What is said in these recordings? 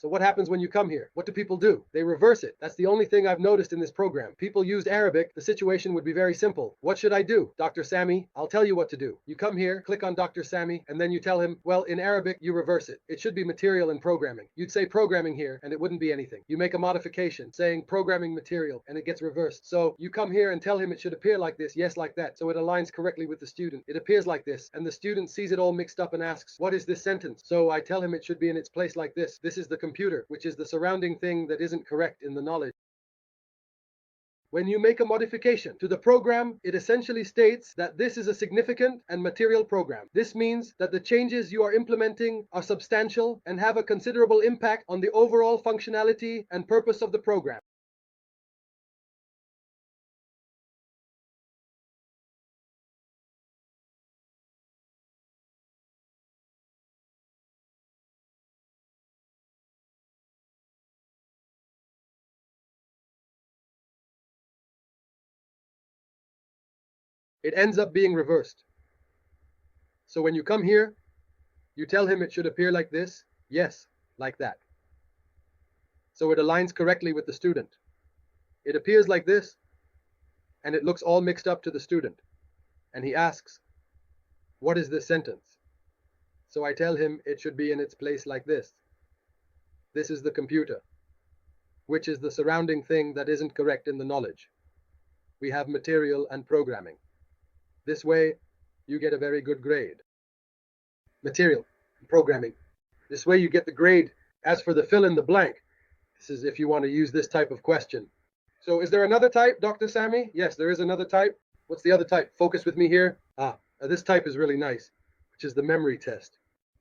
So what happens when you come here? What do people do? They reverse it. That's the only thing I've noticed in this program. People used Arabic. The situation would be very simple. What should I do? Dr. Sammy, I'll tell you what to do. You come here, click on Dr. Sammy, and then you tell him, well, in Arabic, you reverse it. It should be material and programming. You'd say programming here, and it wouldn't be anything. You make a modification saying programming material, and it gets reversed. So you come here and tell him it should appear like this, yes, like that. So it aligns correctly with the student. It appears like this, and the student sees it all mixed up and asks, what is this sentence? So I tell him it should be in its place like this. This is the computer, which is the surrounding thing that isn't correct in the knowledge. When you make a modification to the program, it essentially states that this is a significant and material program. This means that the changes you are implementing are substantial and have a considerable impact on the overall functionality and purpose of the program. It ends up being reversed. So when you come here, you tell him it should appear like this, yes, like that. So it aligns correctly with the student. It appears like this, and it looks all mixed up to the student. And he asks, what is this sentence? So I tell him it should be in its place like this. This is the computer, which is the surrounding thing that isn't correct in the knowledge. We have material and programming. This way, you get a very good grade. Material, programming. This way you get the grade. As for the fill in the blank, this is if you want to use this type of question. So is there another type, Dr. Sammy? Yes, there is another type. What's the other type? Focus with me here. This type is really nice, which is the memory test.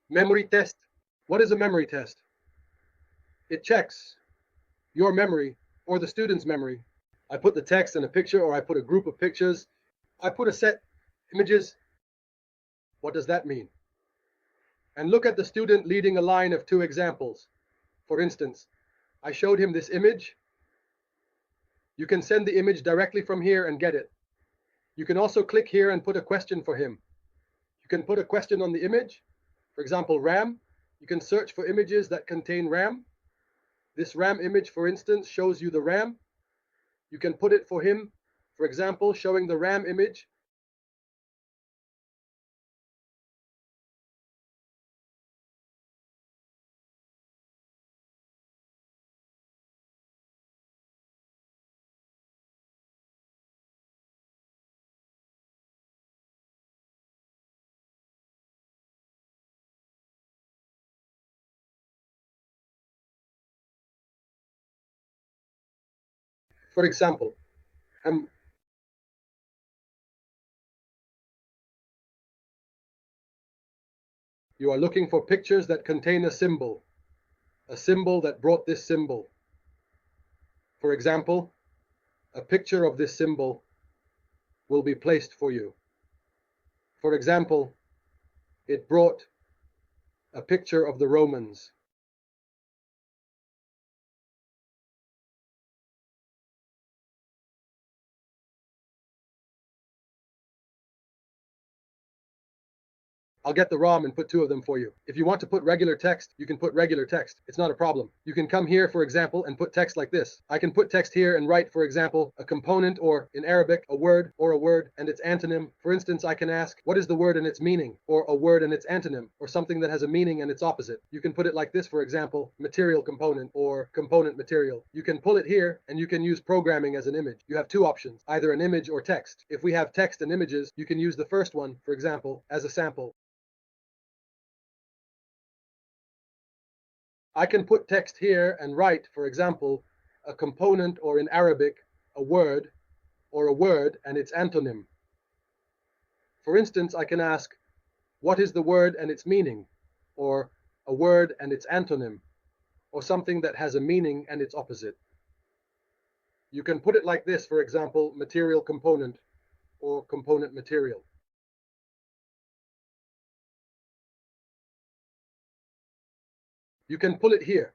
Memory test. What is a memory test? It checks your memory or the student's memory. I put the text and a picture, or I put a group of pictures. I put a set images. What does that mean? And look at the student leading a line of 2 examples. For instance, I showed him this image. You can send the image directly from here and get it. You can also click here and put a question for him. You can put a question on the image. For example, RAM. You can search for images that contain RAM. This RAM image, for instance, shows you the RAM. You can put it for him, for example, showing the RAM image. For example, you are looking for pictures that contain a symbol that brought this symbol. For example, a picture of this symbol will be placed for you. For example, it brought a picture of the Romans. I'll get the ROM and put 2 of them for you. If you want to put regular text, you can put regular text. It's not a problem. You can come here, for example, and put text like this. I can put text here and write, for example, a component, or in Arabic, a word and its antonym. For instance, I can ask, what is the word and its meaning? Or a word and its antonym, or something that has a meaning and its opposite. You can put it like this, for example, material component or component material. You can pull it here, and you can use programming as an image. You have 2 options, either an image or text. If we have text and images, you can use the first one, for example, as a sample. I can put text here and write, for example, a component, or in Arabic, a word and its antonym. For instance, I can ask, what is the word and its meaning? Or a word and its antonym, or something that has a meaning and its opposite. You can put it like this, for example, material component or component material. You can pull it here,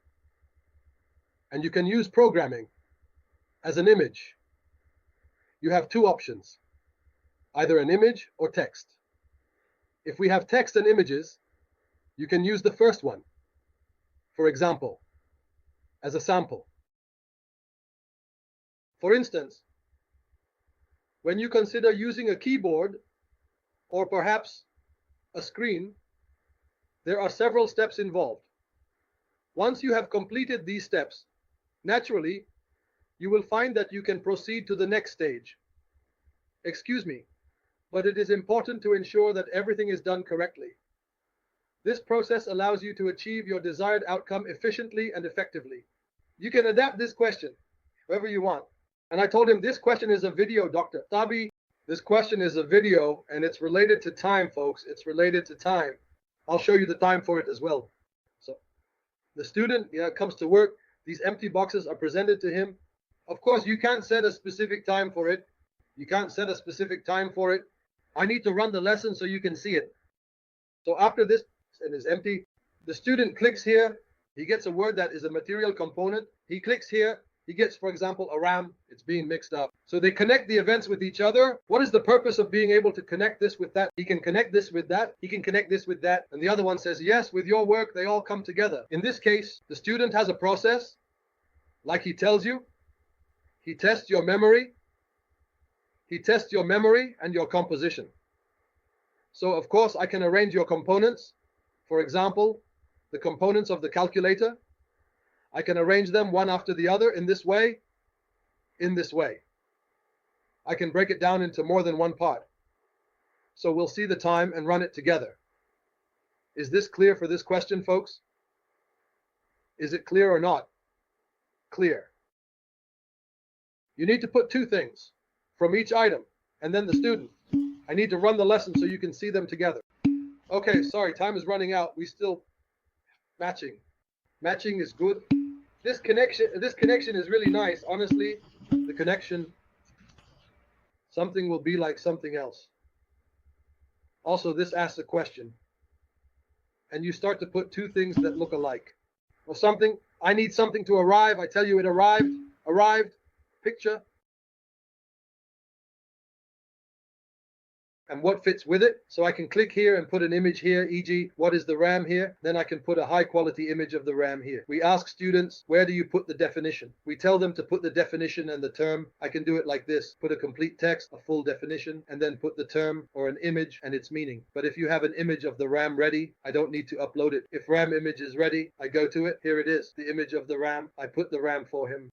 and you can use programming as an image. You have 2 options, either an image or text. If we have text and images, you can use the first one. For example, as a sample. For instance, when you consider using a keyboard or perhaps a screen, there are several steps involved. Once you have completed these steps, naturally, you will find that you can proceed to the next stage. Excuse me, but it is important to ensure that everything is done correctly. This process allows you to achieve your desired outcome efficiently and effectively. You can adapt this question however you want. And I told him, this question is a video, Dr. Tabi. This question is a video, and it's related to time, folks. It's related to time. I'll show you the time for it as well. So the student comes to work. These empty boxes are presented to him. Of course, you can't set a specific time for it. You can't set a specific time for it. I need to run the lesson so you can see it. So after this, it is empty. The student clicks here. He gets a word that is a material component. He clicks here. He gets, for example, a RAM. It's being mixed up. So they connect the events with each other. What is the purpose of being able to connect this with that? He can connect this with that. He can connect this with that. And the other one says, yes, with your work, they all come together. In this case, the student has a process, like he tells you. He tests your memory. He tests your memory and your composition. So, of course, I can arrange your components. For example, the components of the calculator. I can arrange them one after the other in this way, in this way. I can break it down into more than one part. So we'll see the time and run it together. Is this clear for this question, folks? Is it clear or not? Clear. You need to put two things from each item, and then the student. I need to run the lesson so you can see them together. Okay, sorry, time is running out. We still matching. Matching is good. This connection is really nice. Honestly, the connection, something will be like something else. Also, this asks a question. And you start to put two things that look alike. Or something, I need something to arrive. I tell you it arrived, picture. And what fits with it. So I can click here and put an image here, e.g., what is the RAM here? Then I can put a high quality image of the RAM here. We ask students, where do you put the definition? We tell them to put the definition and the term. I can do it like this, put a complete text, a full definition, and then put the term or an image and its meaning. But if you have an image of the RAM ready, I don't need to upload it. If RAM image is ready, I go to it. Here it is, the image of the RAM. I put the RAM for him.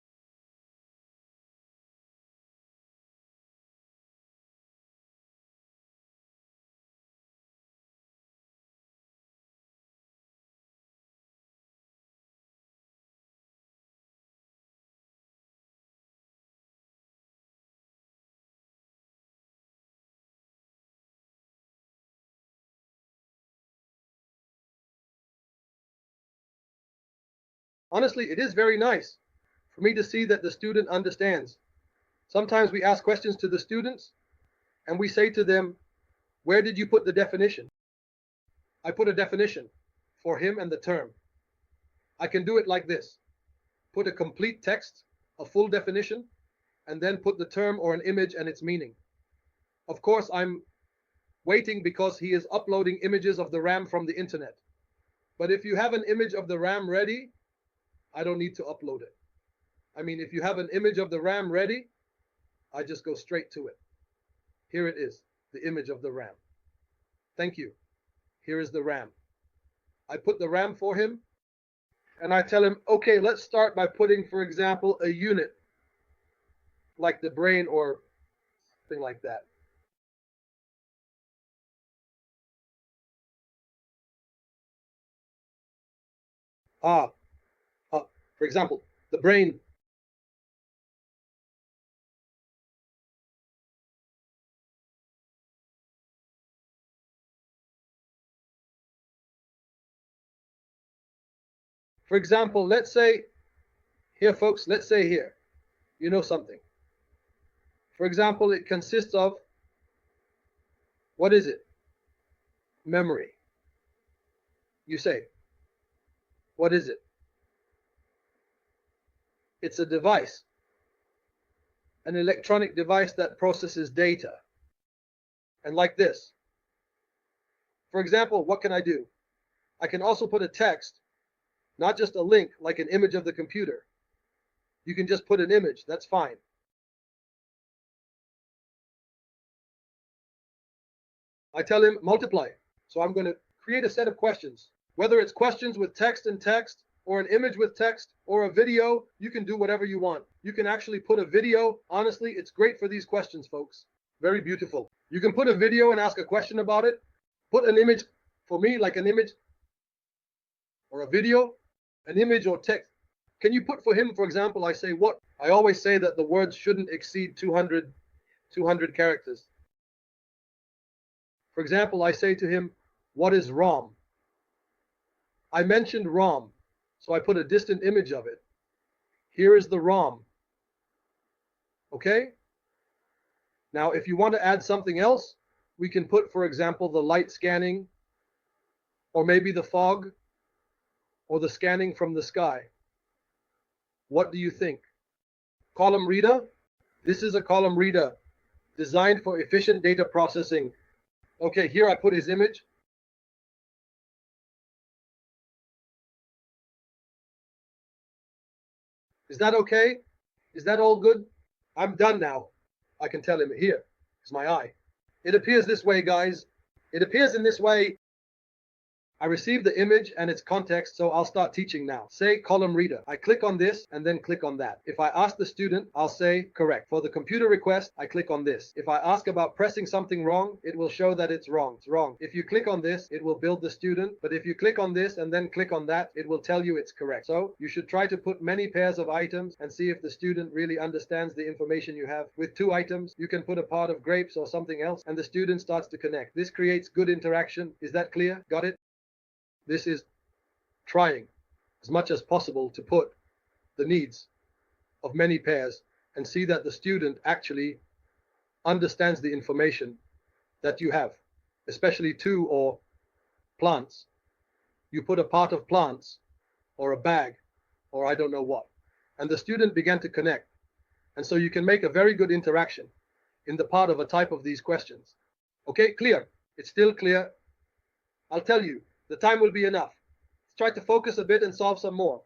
Honestly, it is very nice for me to see that the student understands. Sometimes we ask questions to the students and we say to them, where did you put the definition? I put a definition for him and the term. I can do it like this. Put a complete text, a full definition, and then put the term or an image and its meaning. Of course, I'm waiting because he is uploading images of the RAM from the internet. But if you have an image of the RAM ready, I don't need to upload it. I mean, if you have an image of the RAM ready, I just go straight to it. Here it is, the image of the RAM. Thank you. Here is the RAM. I put the RAM for him, and I tell him, okay, let's start by putting, for example, a unit, like the brain or something like that. For example, the brain. For example, let's say, here folks, let's say here, you know something. For example, it consists of, what is it? Memory. You say, what is it? It's a device, an electronic device that processes data. And like this. For example, what can I do? I can also put a text not just a link like an image of the computer. You can just put an image, that's fine. I tell him multiply. So I'm going to create a set of questions. Whether it's questions with text and text, or an image with text, or a video, you can do whatever you want. You can actually put a video. Honestly, it's great for these questions, folks. Very beautiful. You can put a video and ask a question about it. Put an image, for me, like an image or a video, an image or text. Can you put for him, for example, I say what? I always say that the words shouldn't exceed 200 characters. For example, I say to him, what is ROM? I mentioned ROM, so I put a distant image of it. Here is the ROM. Okay? Now, if you want to add something else, we can put, for example, the light scanning, or maybe the fog, or the scanning from the sky. What do you think? Column reader? This is a column reader designed for efficient data processing. Okay, here I put his image. Is that okay? Is that all good? I'm done now. I can tell him here is my eye. It appears this way, guys. It appears in this way. I received the image and its context, so I'll start teaching now. Say column reader. I click on this and then click on that. If I ask the student, I'll say correct. For the computer request, I click on this. If I ask about pressing something wrong, it will show that it's wrong. It's wrong. If you click on this, it will build the student. But if you click on this and then click on that, it will tell you it's correct. So you should try to put many pairs of items and see if the student really understands the information you have. With 2 items, you can put a part of grapes or something else, and the student starts to connect. This creates good interaction. Is that clear? Got it? This is trying as much as possible to put the needs of many pairs and see that the student actually understands the information that you have, especially 2 or plants. You put a part of plants or a bag or I don't know what, and the student began to connect. And so you can make a very good interaction in the part of a type of these questions. Okay, clear? It's still clear. I'll tell you. The time will be enough. Let's try to focus a bit and solve some more.